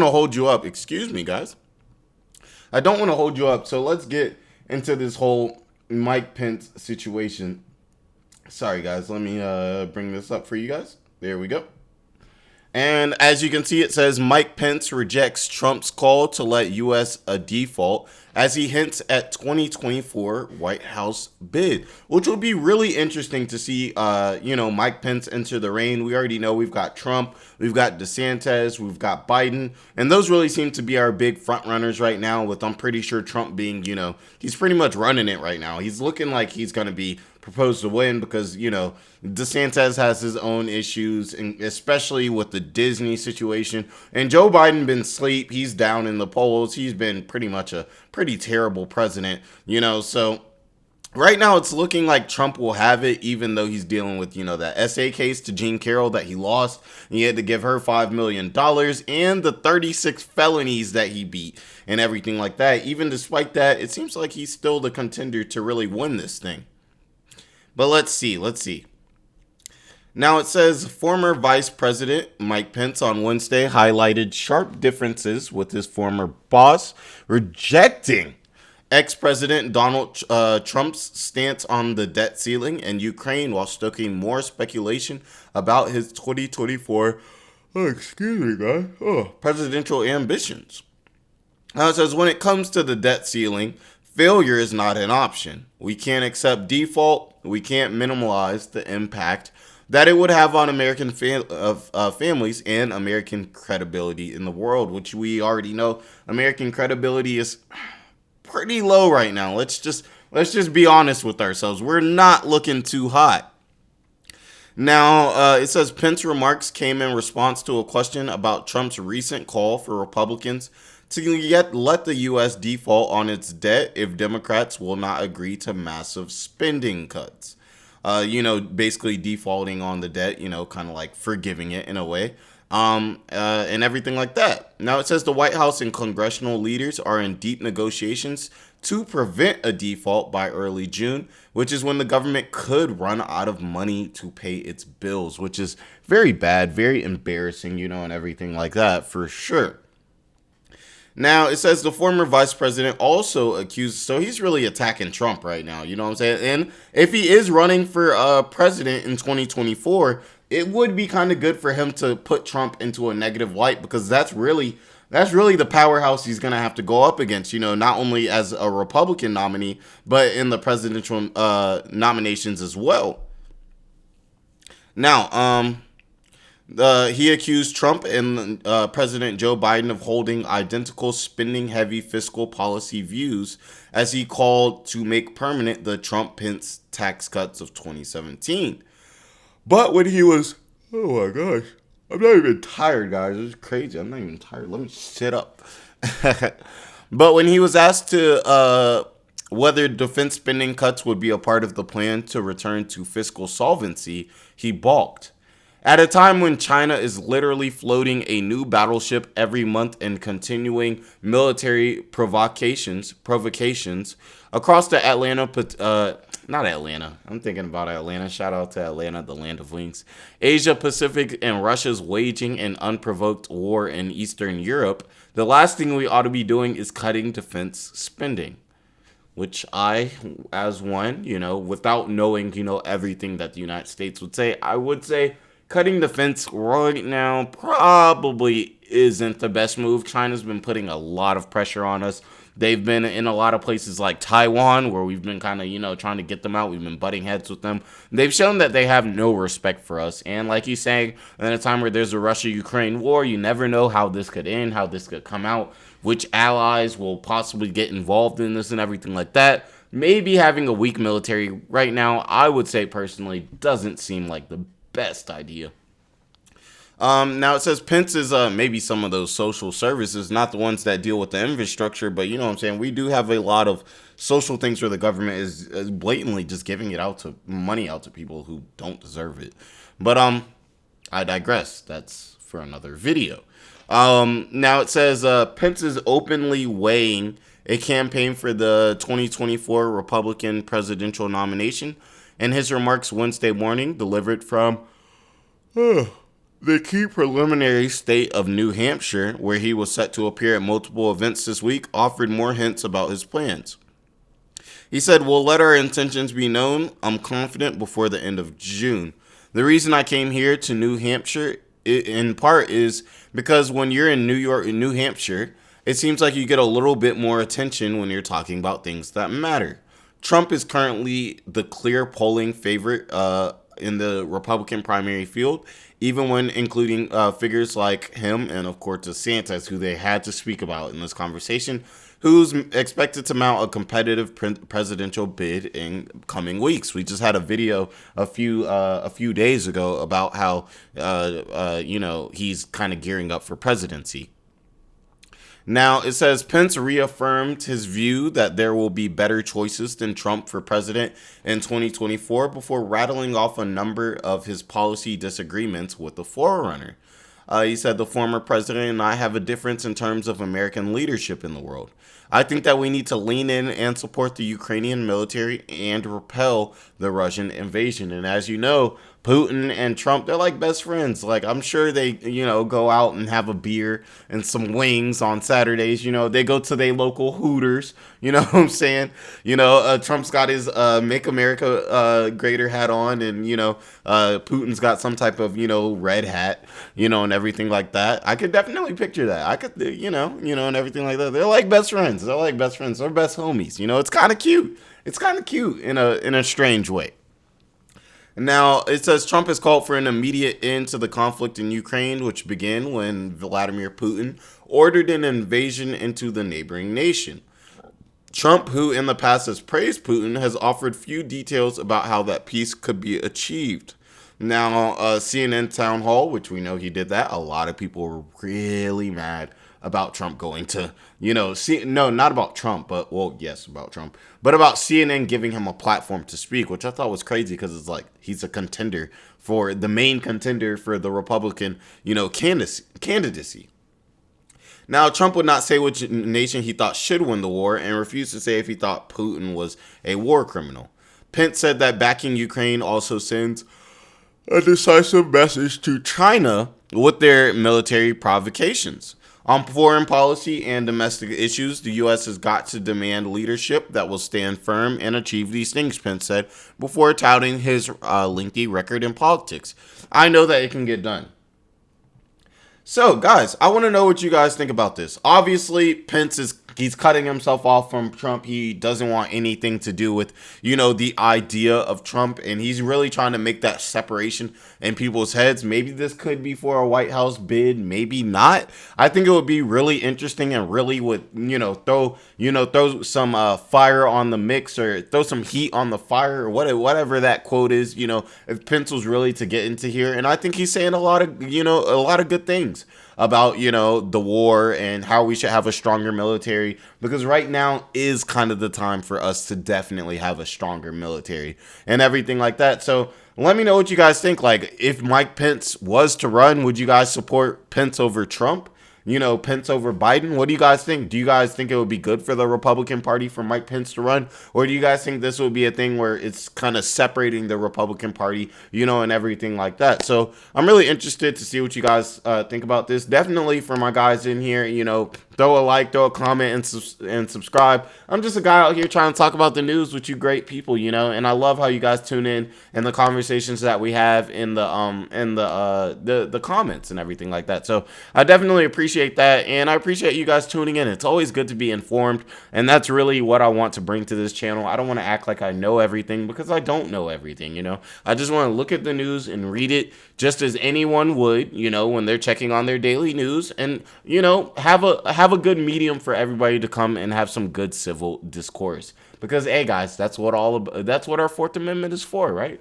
to hold you up. Excuse me, guys. I don't want to hold you up. So let's get into this whole Mike Pence situation. Sorry, guys. Let me bring this up for you guys. There we go. And as you can see, it says Mike Pence rejects Trump's call to let U.S. a default as he hints at 2024 White House bid, which will be really interesting to see, Mike Pence enter the reign. We already know we've got Trump, we've got DeSantis, we've got Biden, and those really seem to be our big front runners right now, with I'm pretty sure Trump being, he's pretty much running it right now. He's looking like he's going to be proposed to win because, DeSantis has his own issues, and especially with the Disney situation. And Joe Biden been asleep. He's down in the polls. He's been pretty much a pretty terrible president, so right now it's looking like Trump will have it, even though he's dealing with, that SA case to Jean Carroll that he lost. And he had to give her $5 million and the 36 felonies that he beat and everything like that. Even despite that, it seems like he's still the contender to really win this thing. But let's see. Now it says former Vice President Mike Pence on Wednesday highlighted sharp differences with his former boss, rejecting ex-President Donald Trump's stance on the debt ceiling and Ukraine, while stoking more speculation about his 2024 presidential ambitions. Now it says, when it comes to the debt ceiling, failure is not an option. We can't accept default. We can't minimize the impact that it would have on American families and American credibility in the world, which we already know American credibility is pretty low right now. Let's just be honest with ourselves. We're not looking too hot. Now, it says Pence remarks came in response to a question about Trump's recent call for Republicans to let the U.S. default on its debt if Democrats will not agree to massive spending cuts. Basically defaulting on the debt, kind of like forgiving it in a way, and everything like that. Now it says the White House and congressional leaders are in deep negotiations to prevent a default by early June, which is when the government could run out of money to pay its bills, which is very bad, very embarrassing, and everything like that for sure. Now, it says the former vice president also accused, so he's really attacking Trump right now, you know what I'm saying? And if he is running for president in 2024, it would be kind of good for him to put Trump into a negative light, because that's really the powerhouse he's going to have to go up against, not only as a Republican nominee, but in the presidential nominations as well. Now, he accused Trump and President Joe Biden of holding identical spending-heavy fiscal policy views, as he called to make permanent the Trump-Pence tax cuts of 2017. But when he was, oh my gosh, I'm not even tired, guys. It's crazy. I'm not even tired. Let me sit up. But when he was asked to whether defense spending cuts would be a part of the plan to return to fiscal solvency, he balked. At a time when China is literally floating a new battleship every month and continuing military provocations across the I'm thinking about Atlanta. Shout out to Atlanta, the land of wings. Asia Pacific, and Russia's waging an unprovoked war in Eastern Europe, the last thing we ought to be doing is cutting defense spending. Which I, as one, without knowing, everything that the United States would say, I would say cutting defense right now probably isn't the best move. China's been putting a lot of pressure on us. They've been in a lot of places like Taiwan, where we've been kind of, trying to get them out. We've been butting heads with them. They've shown that they have no respect for us. And like he's saying, in a time where there's a Russia-Ukraine war, you never know how this could end, how this could come out, which allies will possibly get involved in this and everything like that. Maybe having a weak military right now, I would say personally, doesn't seem like the best idea. Now it says Pence is maybe some of those social services, not the ones that deal with the infrastructure, but you know what I'm saying? We do have a lot of social things where the government is blatantly just giving it out to money out to people who don't deserve it. But I digress. That's for another video. Now it says Pence is openly weighing a campaign for the 2024 Republican presidential nomination, and his remarks Wednesday morning delivered from The key preliminary state of New Hampshire, where he was set to appear at multiple events this week, offered more hints about his plans. He said, "We'll let our intentions be known, I'm confident, before the end of June. The reason I came here to New Hampshire, in part, is because when you're in New York and New Hampshire, it seems like you get a little bit more attention when you're talking about things that matter. Trump is currently the clear polling favorite in the Republican primary field, even when including figures like him and, of course, DeSantis, who they had to speak about in this conversation, who's expected to mount a competitive presidential bid in coming weeks. We just had a video a few days ago about how he's kind of gearing up for presidency. Now, it says Pence reaffirmed his view that there will be better choices than Trump for president in 2024 before rattling off a number of his policy disagreements with the forerunner. He said, "The former president and I have a difference in terms of American leadership in the world. I think that we need to lean in and support the Ukrainian military and repel the Russian invasion." And as you know, Putin and Trump, they're like best friends. Like, I'm sure they, go out and have a beer and some wings on Saturdays. They go to their local Hooters. You know what I'm saying? Trump's got his Make America Greater hat on, and, Putin's got some type of, red hat, and everything like that. I could definitely picture that. I could, and everything like that. They're like best friends. They're like best friends. They're best homies. It's kind of cute. It's kind of cute in a strange way. Now, it says Trump has called for an immediate end to the conflict in Ukraine, which began when Vladimir Putin ordered an invasion into the neighboring nation. Trump, who in the past has praised Putin, has offered few details about how that peace could be achieved. Now, CNN Town Hall, which we know he did that, a lot of people were really mad about Trump going to, not about Trump, but, well, yes, about Trump, but about CNN giving him a platform to speak, which I thought was crazy because it's like he's a contender for the main contender for the Republican, candidacy. Now, Trump would not say which nation he thought should win the war and refused to say if he thought Putin was a war criminal. Pence said that backing Ukraine also sends a decisive message to China with their military provocations. On foreign policy and domestic issues, the U.S. has got to demand leadership that will stand firm and achieve these things, Pence said, before touting his lengthy record in politics. I know that it can get done. So, guys, I want to know what you guys think about this. Obviously, he's cutting himself off from Trump. He doesn't want anything to do with, the idea of Trump. And he's really trying to make that separation in people's heads. Maybe this could be for a White House bid. Maybe not. I think it would be really interesting and really would, throw some fire on the mix or throw some heat on the fire or whatever that quote is, if Pence was really to get into here. And I think he's saying a lot of good things about, the war and how we should have a stronger military, because right now is kind of the time for us to definitely have a stronger military and everything like that. So let me know what you guys think. Like, if Mike Pence was to run, would you guys support Pence over Trump? Pence over Biden? What do you guys think? Do you guys think it would be good for the Republican Party for Mike Pence to run? Or do you guys think this would be a thing where it's kind of separating the Republican Party, and everything like that? So I'm really interested to see what you guys think about this. Definitely for my guys in here, throw a like, throw a comment, and subscribe. I'm just a guy out here trying to talk about the news with you great people, and I love how you guys tune in and the conversations that we have in the comments and everything like that. So I definitely appreciate that, and I appreciate you guys tuning in. It's always good to be informed, and that's really what I want to bring to this channel. I don't want to act like I know everything, because I don't know everything. I just want to look at the news and read it just as anyone would, when they're checking on their daily news, and have a good medium for everybody to come and have some good civil discourse. Because, hey guys, that's what our Fourth Amendment is for, right?